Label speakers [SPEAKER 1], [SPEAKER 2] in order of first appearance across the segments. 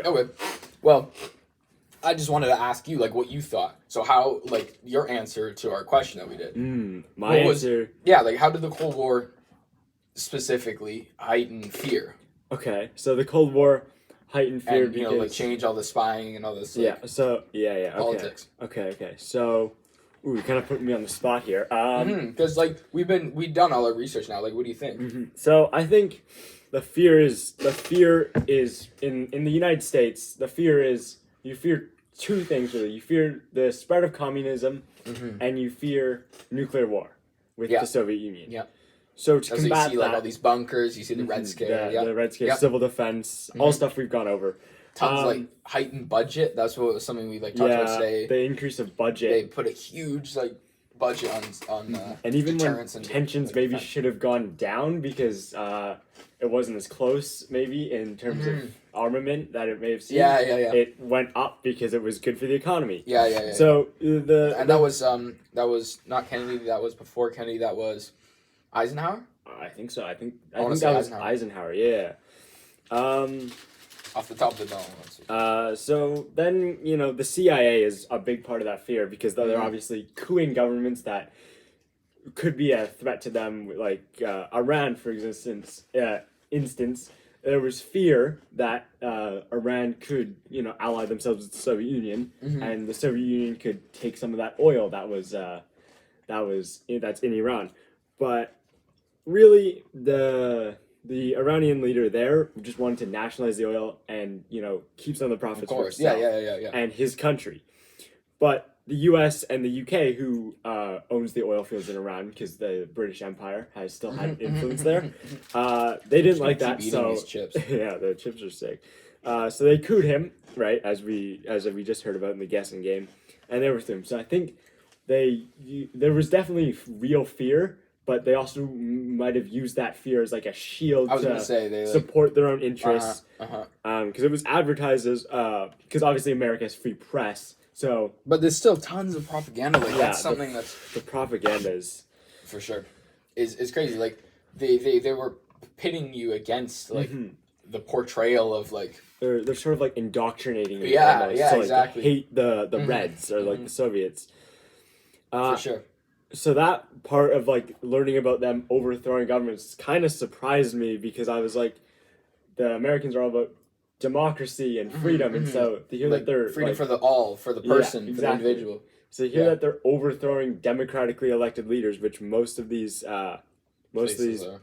[SPEAKER 1] Okay. Well, I just wanted to ask you, like, what you thought. So how, like, your answer to our question that we did.
[SPEAKER 2] My answer...
[SPEAKER 1] Yeah, like, how did the Cold War specifically heighten fear?
[SPEAKER 2] Okay, so the Cold War heightened fear
[SPEAKER 1] and,
[SPEAKER 2] because...
[SPEAKER 1] like, change all the spying and all this,
[SPEAKER 2] like,
[SPEAKER 1] okay. Politics.
[SPEAKER 2] Okay. So, you kind of put me on the spot here.
[SPEAKER 1] Because, like, we've done all our research now. Like, what do you think?
[SPEAKER 2] So, I think the fear is in the United States, the fear is, you fear two things, really. You fear the spread of communism, and you fear nuclear war with the Soviet Union.
[SPEAKER 1] Yeah.
[SPEAKER 2] So to combat
[SPEAKER 1] you see, like, all these bunkers, you see the Red Scare.
[SPEAKER 2] The Red Scare, civil defense, all stuff we've gone over.
[SPEAKER 1] Tons, like, heightened budget. That's something we, like, talked about today.
[SPEAKER 2] The increase of budget.
[SPEAKER 1] They put a huge, like, budget on
[SPEAKER 2] and even when
[SPEAKER 1] and
[SPEAKER 2] tensions maybe defense. Should have gone down because it wasn't as close, maybe, in terms of armament that it may have seemed.
[SPEAKER 1] Yeah.
[SPEAKER 2] It went up because it was good for the economy.
[SPEAKER 1] Yeah.
[SPEAKER 2] So
[SPEAKER 1] that was not Kennedy. That was before Kennedy. That was Eisenhower.
[SPEAKER 2] I think so. I think that was Eisenhower. Yeah.
[SPEAKER 1] Off the top of the dome.
[SPEAKER 2] So then, the CIA is a big part of that fear because they're obviously coupping governments that could be a threat to them, like Iran, for instance. There was fear that Iran could, ally themselves with the Soviet Union, and the Soviet Union could take some of that oil that's in Iran. But really, the Iranian leader there just wanted to nationalize the oil and, keep some of the profits for himself and his country. But the U.S. and the U.K., who owns the oil fields in Iran, because the British Empire has still had influence there, they didn't like that. So
[SPEAKER 1] these chips.
[SPEAKER 2] Yeah, the chips are sick. So they couped him, right, as we just heard about in the guessing game, and everything. So I think there was definitely real fear. But they also might have used that fear as like a shield to support their own interests. Because it was advertised as because obviously America has free press. So,
[SPEAKER 1] but there's still tons of propaganda. Like that's something that's
[SPEAKER 2] the propaganda is
[SPEAKER 1] for sure is crazy. Like they were pitting you against like the portrayal of like
[SPEAKER 2] they're sort of like indoctrinating you.
[SPEAKER 1] Yeah,
[SPEAKER 2] so,
[SPEAKER 1] exactly.
[SPEAKER 2] Hate the Reds or like the Soviets.
[SPEAKER 1] For sure.
[SPEAKER 2] So that part of like learning about them overthrowing governments kind of surprised me because I was like, the Americans are all about democracy and freedom, and so to hear
[SPEAKER 1] like,
[SPEAKER 2] that they're
[SPEAKER 1] freedom for the person, for the individual.
[SPEAKER 2] So to hear that they're overthrowing democratically elected leaders, which most of these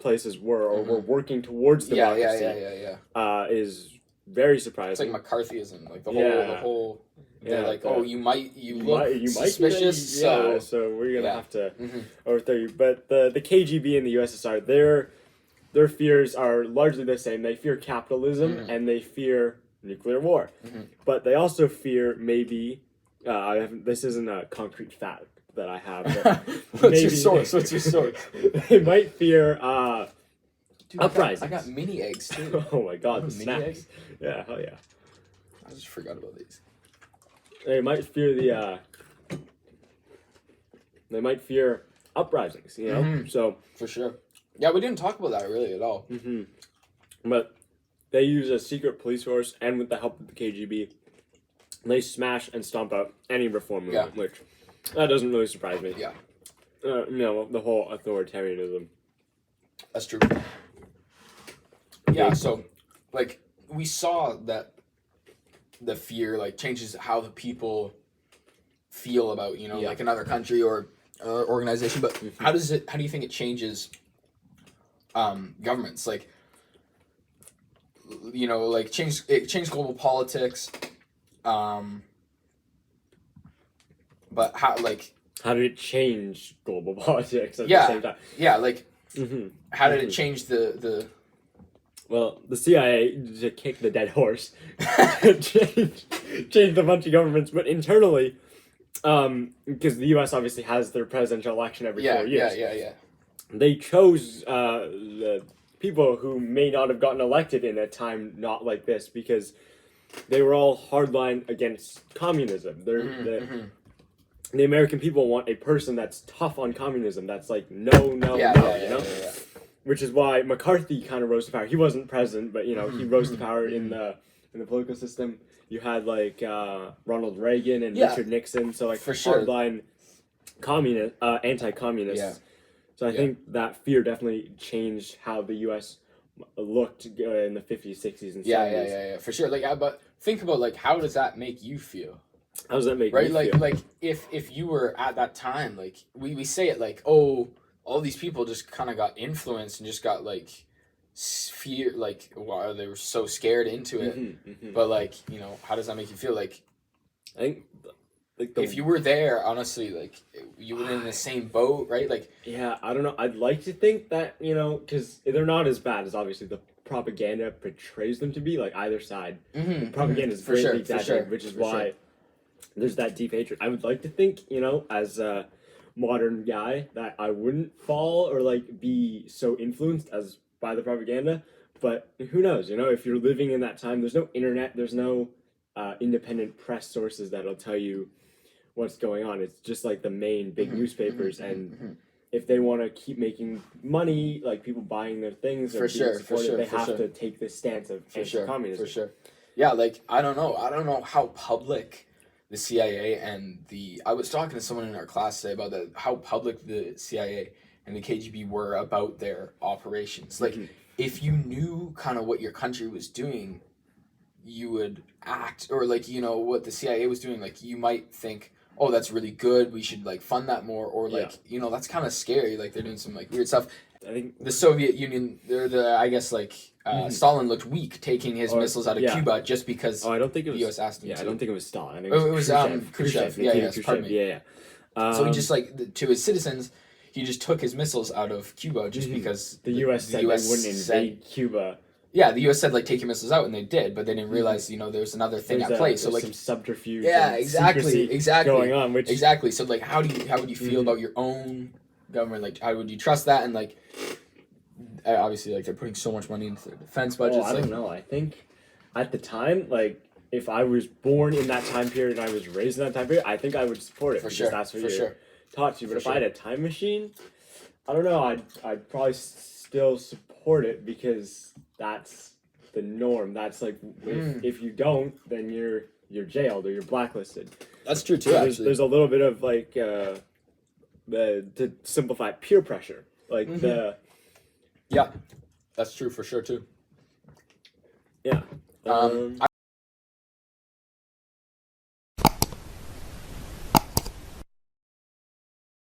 [SPEAKER 2] places were or were working towards democracy, is very surprising.
[SPEAKER 1] It's like McCarthyism, like the whole. They're like, you look suspicious.
[SPEAKER 2] So we're gonna have to overthrow you. But the KGB and the USSR, their fears are largely the same. They fear capitalism and they fear nuclear war. But they also fear maybe. This isn't a concrete fact that I have. But
[SPEAKER 1] What's your source?
[SPEAKER 2] They might fear uprisings.
[SPEAKER 1] I got mini eggs too.
[SPEAKER 2] Oh my god, the
[SPEAKER 1] snacks.
[SPEAKER 2] Eggs? Yeah, hell yeah.
[SPEAKER 1] I just forgot about these.
[SPEAKER 2] They might fear They might fear uprisings, So
[SPEAKER 1] for sure. Yeah, we didn't talk about that really at all.
[SPEAKER 2] But they use a secret police force, and with the help of the KGB, they smash and stomp out any reform movement. Which that doesn't really surprise me.
[SPEAKER 1] Yeah.
[SPEAKER 2] The whole authoritarianism.
[SPEAKER 1] That's true. Yeah. So, like, we saw that. The fear like changes how the people feel about like another country or organization, but how do you think it changes governments, like like change global politics, but how
[SPEAKER 2] did it change global politics at the same time?
[SPEAKER 1] How did it change the
[SPEAKER 2] Well, the CIA, to kick the dead horse, changed a bunch of governments, but internally, because the U.S. obviously has their presidential election every 4 years. They chose the people who may not have gotten elected in a time not like this because they were all hardline against communism. The American people want a person that's tough on communism, that's like, no, Which is why McCarthy kind of rose to power. He wasn't president, but, he rose to power in the in the political system. You had like Ronald Reagan and
[SPEAKER 1] Yeah.
[SPEAKER 2] Richard Nixon, so like
[SPEAKER 1] For sure.
[SPEAKER 2] hardline anti-communists.
[SPEAKER 1] Yeah.
[SPEAKER 2] So I think that fear definitely changed how the U.S. looked in the 50s, 60s, and 70s.
[SPEAKER 1] Yeah, for sure. Like, but think about like how does that make you feel?
[SPEAKER 2] How does that make
[SPEAKER 1] Right,
[SPEAKER 2] me
[SPEAKER 1] like
[SPEAKER 2] feel?
[SPEAKER 1] like if you were at that time, like we say it like, oh, all these people just kind of got influenced and just got like fear, like wow, they were so scared into it. But like, you know, how does that make you feel? Like,
[SPEAKER 2] I think like
[SPEAKER 1] if you were there, honestly, like you were in the same boat, right? Like,
[SPEAKER 2] yeah, I don't know. I'd like to think that, you know, because they're not as bad as obviously the propaganda portrays them to be. Like either side, the propaganda is
[SPEAKER 1] For sure,
[SPEAKER 2] greatly
[SPEAKER 1] for
[SPEAKER 2] exaggerated,
[SPEAKER 1] sure,
[SPEAKER 2] which is
[SPEAKER 1] for
[SPEAKER 2] why
[SPEAKER 1] sure.
[SPEAKER 2] there's that deep hatred. I would like to think, you know, as a modern guy, that I wouldn't fall or like be so influenced as by the propaganda. But who knows? You know, if you're living in that time, there's no internet, there's no independent press sources that'll tell you what's going on. It's just like the main big newspapers, and if they want to keep making money, like people buying their things,
[SPEAKER 1] For sure, for sure,
[SPEAKER 2] they
[SPEAKER 1] for
[SPEAKER 2] have
[SPEAKER 1] sure.
[SPEAKER 2] to take this stance of
[SPEAKER 1] For sure,
[SPEAKER 2] anti-communism.
[SPEAKER 1] for sure. Yeah, like I don't know how public the CIA and I was talking to someone in our class today about that, how public the CIA and the KGB were about their operations. Like, if you knew kind of what your country was doing, you would act, or like, you know, what the CIA was doing, like you might think, oh, that's really good, we should like fund that more, or like, you know, that's kind of scary, like they're doing some like weird stuff.
[SPEAKER 2] I think
[SPEAKER 1] The Soviet Union, I guess like Stalin looked weak taking his missiles out of Cuba just because
[SPEAKER 2] I don't think it was
[SPEAKER 1] the U.S. asked him to.
[SPEAKER 2] I don't think it was Stalin. I think
[SPEAKER 1] it was Khrushchev. Yeah, pardon me.
[SPEAKER 2] Yeah.
[SPEAKER 1] So he just like to his citizens, he just took his missiles out of Cuba just because
[SPEAKER 2] the U.S. said they wouldn't invade Cuba.
[SPEAKER 1] Yeah, the U.S. said like take your missiles out, and they did, but they didn't realize, you know, there's another thing at play. So like
[SPEAKER 2] some subterfuge.
[SPEAKER 1] Yeah,
[SPEAKER 2] and
[SPEAKER 1] exactly
[SPEAKER 2] going on. Which
[SPEAKER 1] exactly. So like, how would you feel about your own government? Like, how would you trust that? And like, obviously, like they're putting so much money into their defense budgets.
[SPEAKER 2] I don't know. I think at the time, like if I was born in that time period and I was raised in that time period, I think I would support it
[SPEAKER 1] For
[SPEAKER 2] because
[SPEAKER 1] sure,
[SPEAKER 2] that's what
[SPEAKER 1] for
[SPEAKER 2] you're
[SPEAKER 1] sure.
[SPEAKER 2] taught to. But
[SPEAKER 1] For
[SPEAKER 2] if I had a time machine, I don't know. I'd probably still support it because that's the norm. That's like if you don't, then you're jailed or you're blacklisted.
[SPEAKER 1] That's true too.
[SPEAKER 2] So
[SPEAKER 1] Actually,
[SPEAKER 2] there's a little bit of like to simplify peer pressure, like
[SPEAKER 1] yeah, that's true for sure too.
[SPEAKER 2] yeah.